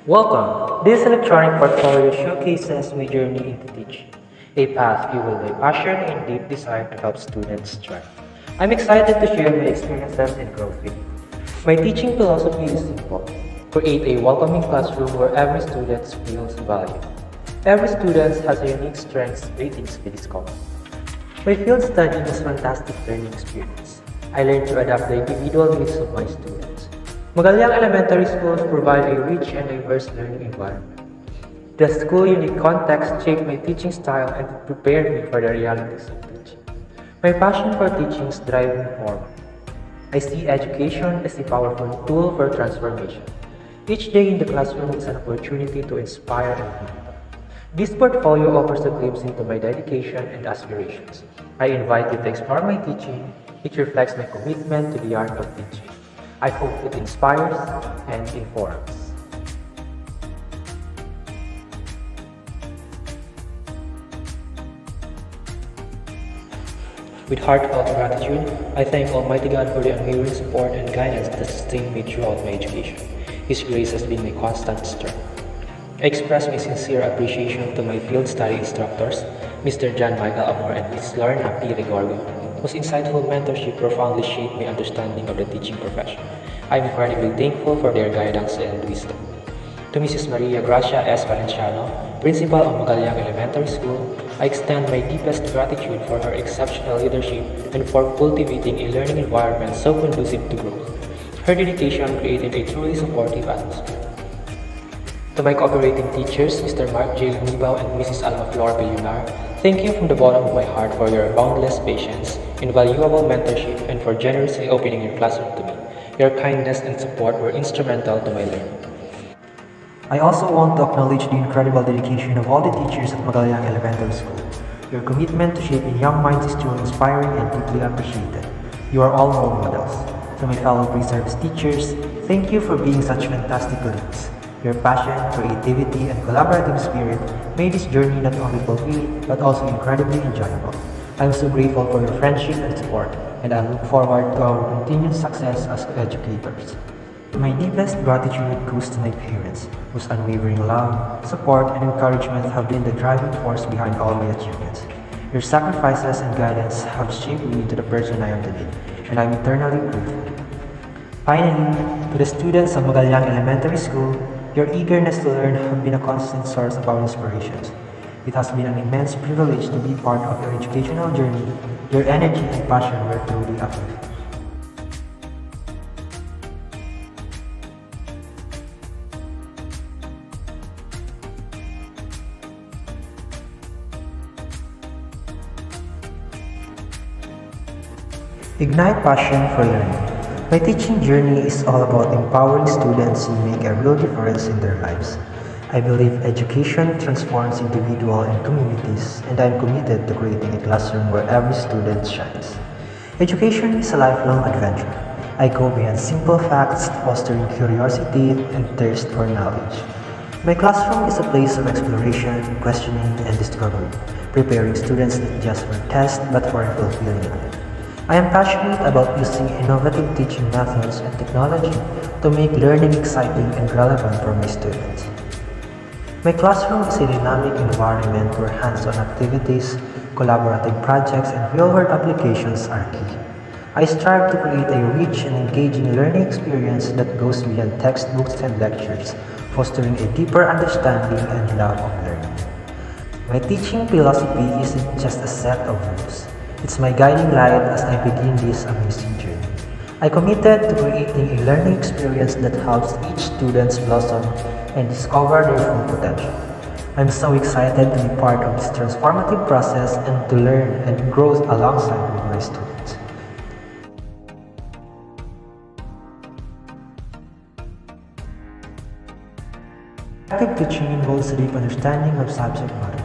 Welcome! This electronic portfolio showcases my journey into teaching, a path fueled by passion and deep desire to help students thrive. I'm excited to share my experiences and growth with you. My teaching philosophy is simple: create a welcoming classroom where every student feels valued. Every student has a unique strengths waiting to be discovered. My field study was a fantastic learning experience. I learned to adapt the individual needs of my students. Magallaang Elementary Schools provide a rich and diverse learning environment. The school unique context shaped my teaching style and prepared me for the realities of teaching. My passion for teaching drives me forward. I see education as a powerful tool for transformation. Each day in the classroom is an opportunity to inspire and lead. This portfolio offers a glimpse into my dedication and aspirations. I invite you to explore my teaching. It reflects my commitment to the art of teaching. I hope it inspires and informs. With heartfelt gratitude, I thank Almighty God for the unwavering support and guidance that sustained me throughout my education. His grace has been my constant strength. I express my sincere appreciation to my field study instructors, Mr. John Michael Amor and Ms. Lorna P. Gregorio, whose insightful mentorship profoundly shaped my understanding of the teaching profession. I am incredibly thankful for their guidance and wisdom. To Mrs. Maria Gracia S. Valenciano, Principal of Magallaang Elementary School, I extend my deepest gratitude for her exceptional leadership and for cultivating a learning environment so conducive to growth. Her dedication created a truly supportive atmosphere. To my cooperating teachers, Mr. Mark J. Lumibao and Mrs. Alma Flor Bellunar, thank you from the bottom of my heart for your boundless patience, invaluable mentorship, and for generously opening your classroom to me. Your kindness and support were instrumental to my learning. I also want to acknowledge the incredible dedication of all the teachers at Magallaang Elementary School. Your commitment to shaping young minds is truly inspiring and deeply appreciated. You are all role models. To my fellow pre-service teachers, thank you for being such fantastic colleagues. Your passion, creativity, and collaborative spirit made this journey not only fulfilling but also incredibly enjoyable. I am so grateful for your friendship and support, and I look forward to our continued success as educators. My deepest gratitude goes to my parents, whose unwavering love, support, and encouragement have been the driving force behind all my achievements. Your sacrifices and guidance have shaped me into the person I am today, and I am eternally grateful. Finally, to the students of Magallaang Elementary School, your eagerness to learn have been a constant source of our inspirations. It has been an immense privilege to be part of your educational journey. Your energy and passion were truly uplifting. Ignite passion for learning. My teaching journey is all about empowering students to make a real difference in their lives. I believe education transforms individuals and communities, and I am committed to creating a classroom where every student shines. Education is a lifelong adventure. I go beyond simple facts, fostering curiosity and thirst for knowledge. My classroom is a place of exploration, questioning, and discovery, preparing students not just for tests but for a fulfilling life. I am passionate about using innovative teaching methods and technology to make learning exciting and relevant for my students. My classroom is a dynamic environment where hands-on activities, collaborative projects, and real-world applications are key. I strive to create a rich and engaging learning experience that goes beyond textbooks and lectures, fostering a deeper understanding and love of learning. My teaching philosophy isn't just a set of rules. It's my guiding light as I begin this amazing journey. I committed to creating a learning experience that helps each student blossom and discover their full potential. I'm so excited to be part of this transformative process and to learn and grow alongside with my students. Effective teaching involves a deep understanding of subject matter.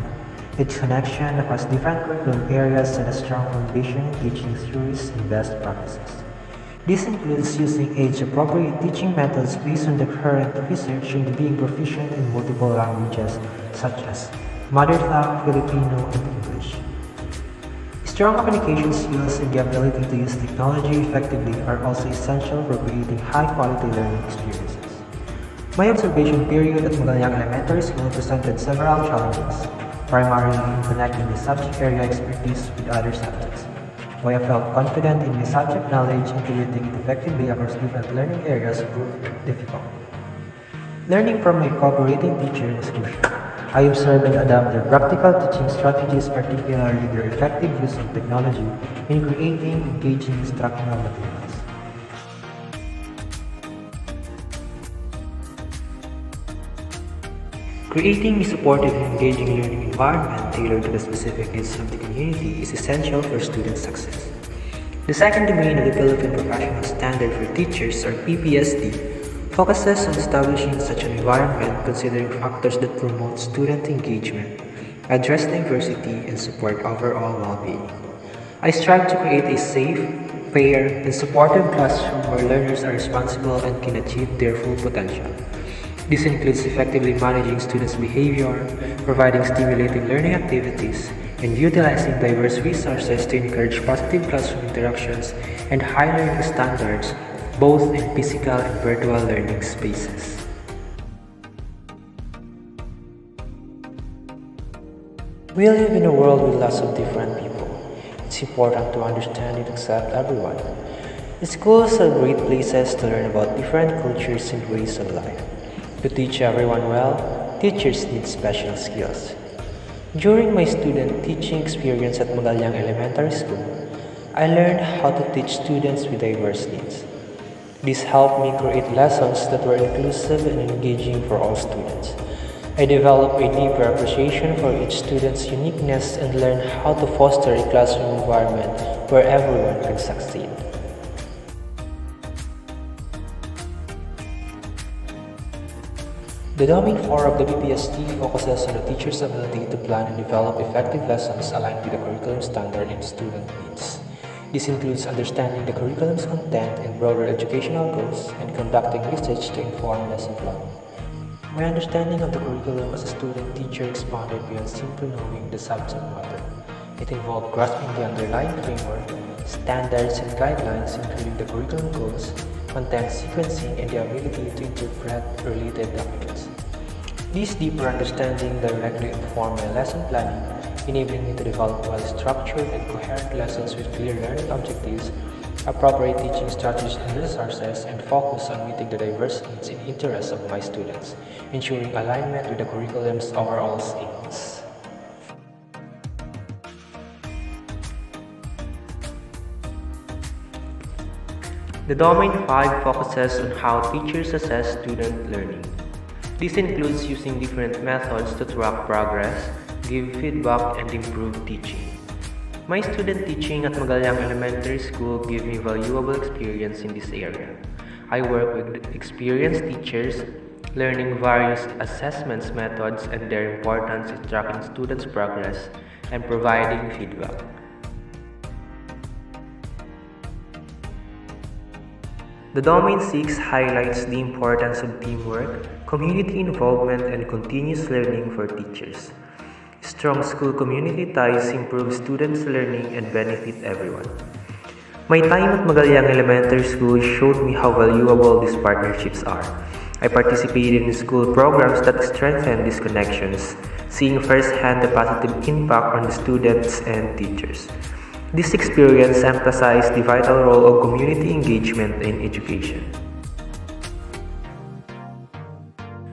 Its connection across different curriculum areas and a strong foundation in teaching theories and best practices. This includes using age-appropriate teaching methods based on the current research into being proficient in multiple languages such as Mother Tongue, Filipino, and English. Strong communication skills and the ability to use technology effectively are also essential for creating high-quality learning experiences. My observation period at Magallanes Elementary School presented several challenges, primarily in connecting the subject area expertise with other subjects. While I felt confident in my subject knowledge, integrating it effectively across different learning areas proved difficult. Learning from my cooperating teacher was crucial. I observed and adapted their practical teaching strategies, particularly their effective use of technology in creating engaging instructional materials. Creating a supportive and engaging learning environment tailored to the specific needs of the community is essential for student success. The second domain of the Philippine Professional Standard for Teachers, or PPST, focuses on establishing such an environment considering factors that promote student engagement, address diversity, and support overall well-being. I strive to create a safe, fair, and supportive classroom where learners are responsible and can achieve their full potential. This includes effectively managing students' behavior, providing stimulating learning activities, and utilizing diverse resources to encourage positive classroom interactions and high learning standards both in physical and virtual learning spaces. We live in a world with lots of different people. It's important to understand and accept everyone. Schools are great places to learn about different cultures and ways of life. To teach everyone well, teachers need special skills. During my student teaching experience at Magallanes Elementary School, I learned how to teach students with diverse needs. This helped me create lessons that were inclusive and engaging for all students. I developed a deeper appreciation for each student's uniqueness and learned how to foster a classroom environment where everyone can succeed. The Domain 4 of the PPST focuses on the teacher's ability to plan and develop effective lessons aligned with the curriculum standard and student needs. This includes understanding the curriculum's content and broader educational goals and conducting research to inform lesson planning. My understanding of the curriculum as a student teacher expanded beyond simply knowing the subject matter. It involved grasping the underlying framework, standards, and guidelines, including the curriculum goals, content sequencing, and the ability to interpret related documents. This deeper understanding directly informed my lesson planning, enabling me to develop well-structured and coherent lessons with clear learning objectives, appropriate teaching strategies and resources, and focus on meeting the diverse needs and interests of my students, ensuring alignment with the curriculum's overall aims. The Domain 5 focuses on how teachers assess student learning. This includes using different methods to track progress, give feedback, and improve teaching. My student teaching at Magallanes Elementary School gave me valuable experience in this area. I work with experienced teachers, learning various assessments methods and their importance in tracking students' progress and providing feedback. The Domain 6 highlights the importance of teamwork, community involvement, and continuous learning for teachers. Strong school community ties improve students' learning and benefit everyone. My time at Magallanes Elementary School showed me how valuable these partnerships are. I participated in school programs that strengthen these connections, seeing firsthand the positive impact on the students and teachers. This experience emphasized the vital role of community engagement in education.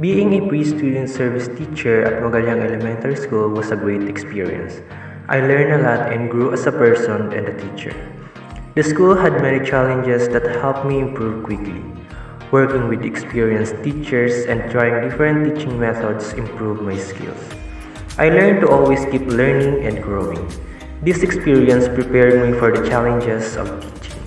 Being a pre-student service teacher at Magallanes Elementary School was a great experience. I learned a lot and grew as a person and a teacher. The school had many challenges that helped me improve quickly. Working with experienced teachers and trying different teaching methods improved my skills. I learned to always keep learning and growing. This experience prepared me for the challenges of teaching.